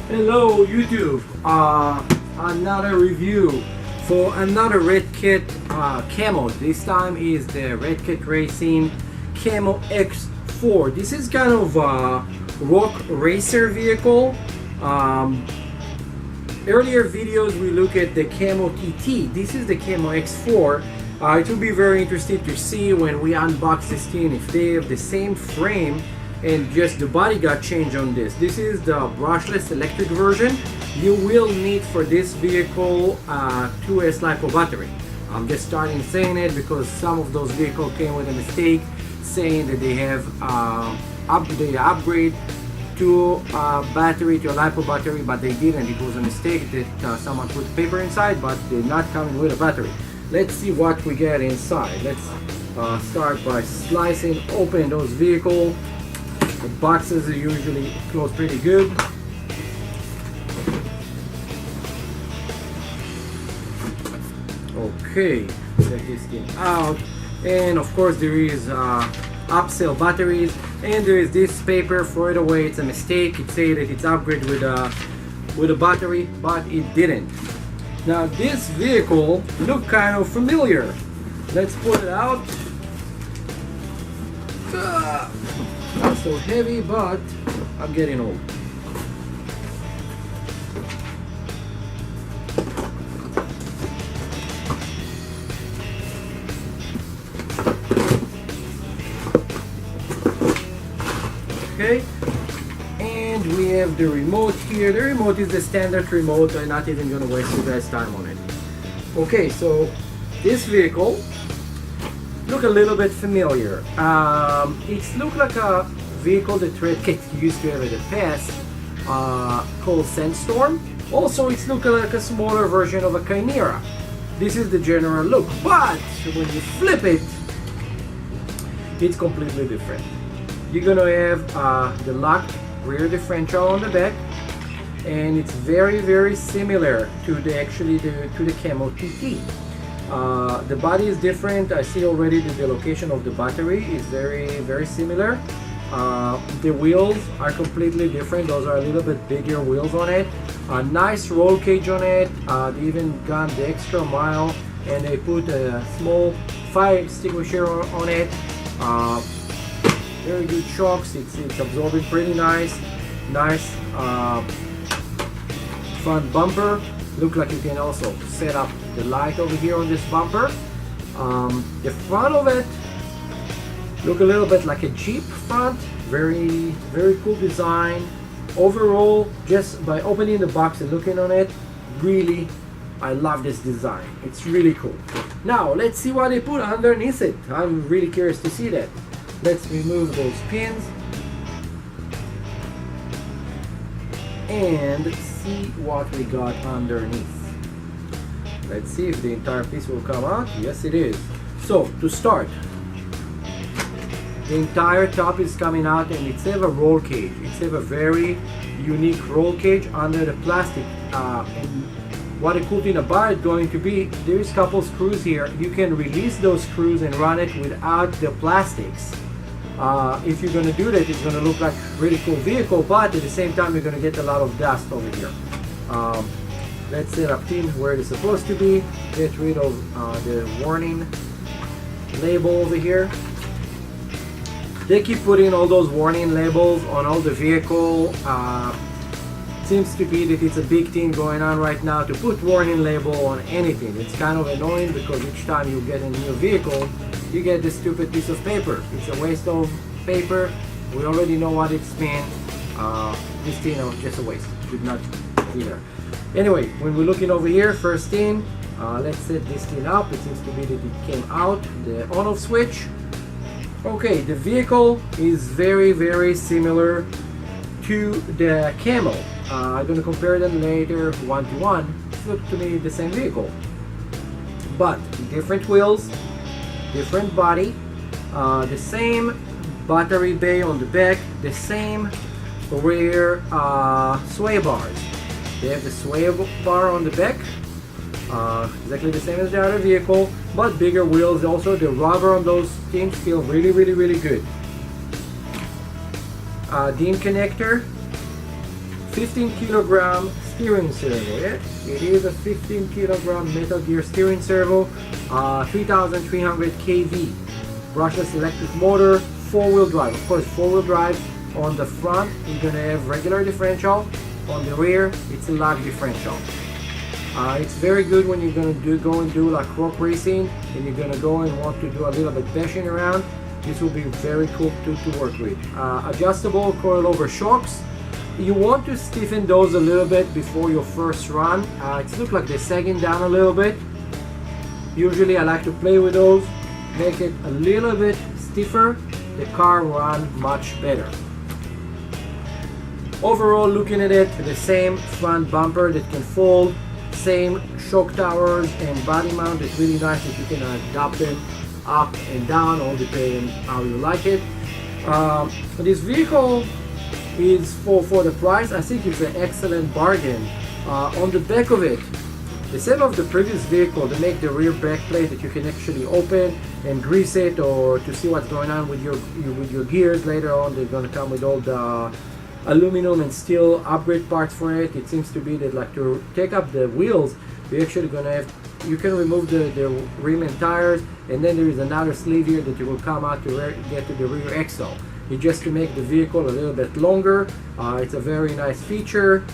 Hello YouTube, another review for another Red Kit Camo. This time is the Red Kit Racing Camo X4. This is kind of a rock racer vehicle. Earlier videos we look at the Camo TT. This is the Camo X4. It will be very interesting to see when we unbox this thing if they have the same frame and just the body got changed on this. This is the brushless electric version. You will need for this vehicle 2S LiPo battery. I'm just starting saying it because some of those vehicles came with a mistake saying that they have they upgrade to battery, to a LiPo battery, but they didn't. It was a mistake that someone put paper inside, but they're not coming with a battery. Let's see what we get inside. Let's start by slicing open those vehicles. The boxes are usually close pretty good. Okay, check this thing out. And of course there is upsell batteries, and there is this paper. Throw it away, it's a mistake. It said that it's upgraded with a battery, but it didn't. Now this vehicle look kind of familiar. Let's pull it out. Not so heavy, but I'm getting old. Okay, and we have the remote here. The remote is the standard remote. I'm not even going to waste you guys time on it. Okay, so this vehicle look a little bit familiar. It's look like a vehicle that Red Kit used to have in the past called Sandstorm. Also, it's look like a smaller version of a Chimera. This is the general look, but when you flip it, it's completely different. You're gonna have the locked rear differential on the back, and it's very similar to the Camo TT. The body is different. I see already that the location of the battery is very similar. The wheels are completely different. Those are a little bit bigger wheels on it. A nice roll cage on it. They even got the extra mile, and they put a small fire extinguisher on it. Very good shocks. It's absorbing pretty nice. Nice front bumper. Look like you can also set up the light over here on this bumper. The front of it look a little bit like a Jeep front. Very cool design. Overall, just by opening the box and looking on it, really I love this design. It's really cool. Now let's see what they put underneath it. I'm really curious to see that. Let's remove those pins and see what we got underneath. Let's see if the entire piece will come out. Yes, it is. So to start, the entire top is coming out, and it's have a roll cage. It's have a very unique roll cage under the plastic. And what the cool thing about it going to be, there's a couple screws here. You can release those screws and run it without the plastics. If you're going to do that, it's going to look like a really cool vehicle, but at the same time you're going to get a lot of dust over here. Let's set up things where it's supposed to be. Get rid of the warning label over here. They keep putting all those warning labels on all the vehicle. Seems to be that it's a big thing going on right now to put warning label on anything. It's kind of annoying because each time you get a new vehicle, you get this stupid piece of paper. It's a waste of paper. We already know what it's been. This thing is just a waste. Should not be there. Anyway, when we're looking over here, first thing, let's set this thing up. It seems to be that it came out, the on-off switch. Okay, the vehicle is very similar to the Camo. I'm going to compare them later one to one. It looks to me the same vehicle, but different wheels, different body, the same battery bay on the back, the same rear sway bars. They have the sway bar on the back, exactly the same as the other vehicle, but bigger wheels. Also, the rubber on those things feel really good. DIN connector 15 kilogram steering servo. Yeah, it is a 15 kilogram Metal Gear steering servo, 3300 kV, brushless electric motor, 4-wheel drive. Of course, 4-wheel drive. On the front, you're gonna have regular differential. On the rear, it's a large differential. It's very good when you're gonna go and do like rock racing, and you're gonna go and want to do a little bit bashing around. This will be very cool to work with. Adjustable coilover shocks. You want to stiffen those a little bit before your first run. It looks like they're sagging down a little bit. Usually I like to play with those, make it a little bit stiffer. The car run much better. Overall, looking at it, the same front bumper that can fold, same shock towers and body mount. It's really nice that you can adapt them up and down, all depending how you like it. This vehicle is for the price. I think it's an excellent bargain. On the back of it, the same of the previous vehicle, they make the rear back plate that you can actually open and grease it, or to see what's going on with your gears later on. They're going to come with all the aluminum and steel upgrade parts for it. It seems to be that like to take up the wheels, you're actually going to have, you can remove the rim and tires, and then there is another sleeve here that you will come out to get to the rear axle. It's just to make the vehicle a little bit longer. It's a very nice feature.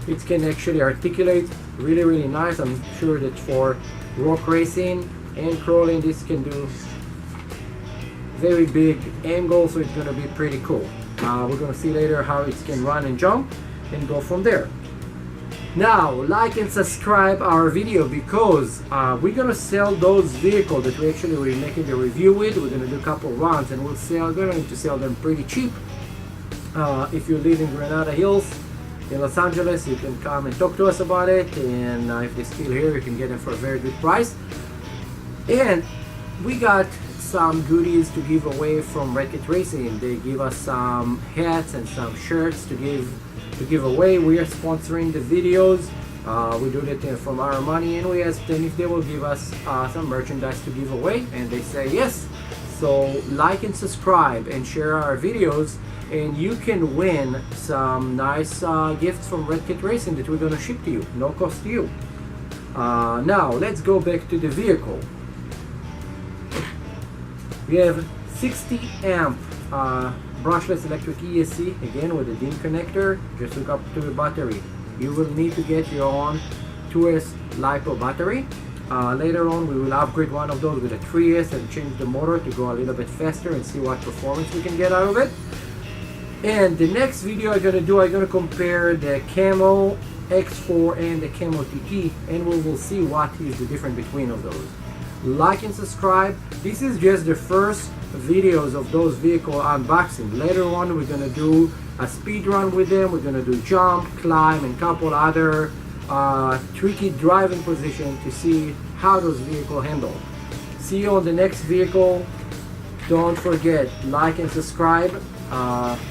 It can actually articulate really nice. I'm sure that for rock racing and crawling, this can do very big angles, so it's going to be pretty cool. We're going to see later how it can run and jump and go from there. Now, like and subscribe our video, because we're going to sell those vehicles that we're making the review with. We're going to do a couple runs, and we're going to sell them pretty cheap. If you live in Granada Hills in Los Angeles, you can come and talk to us about it, and if they're still here, you can get them for a very good price. And we got some goodies to give away from Red Cat Racing. They give us some hats and some shirts to give away. We are sponsoring the videos. We do that from our money, and we asked them if they will give us some merchandise to give away, and they say yes. So like and subscribe and share our videos, and you can win some nice gifts from Red Cat Racing that we're going to ship to you, no cost to you. Now let's go back to the vehicle. We have 60 amp brushless electric ESC, again with a DIN connector. Just hook up to the battery. You will need to get your own 2S LiPo battery. Later on we will upgrade one of those with a 3S and change the motor to go a little bit faster and see what performance we can get out of it. And the next video I'm going to compare the Camo X4 and the Camo TT, and we will see what is the difference between of those. Like and subscribe. This is just the first videos of those vehicle unboxing. Later on we're going to do a speed run with them. We're going to do jump, climb, and couple other tricky driving position to see how those vehicles handle. See you on the next vehicle. Don't forget, like and subscribe.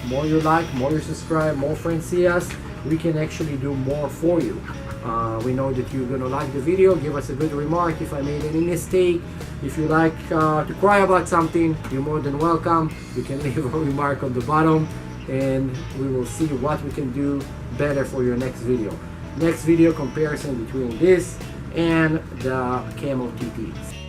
More you like, more you subscribe, more friends see us, we can actually do more for you. We know that you're gonna like the video. Give us a good remark if I made any mistake. If you like to cry about something, you're more than welcome. You can leave a remark on the bottom, and we will see what we can do better for your next video. Next video comparison between this and the Camo TTs.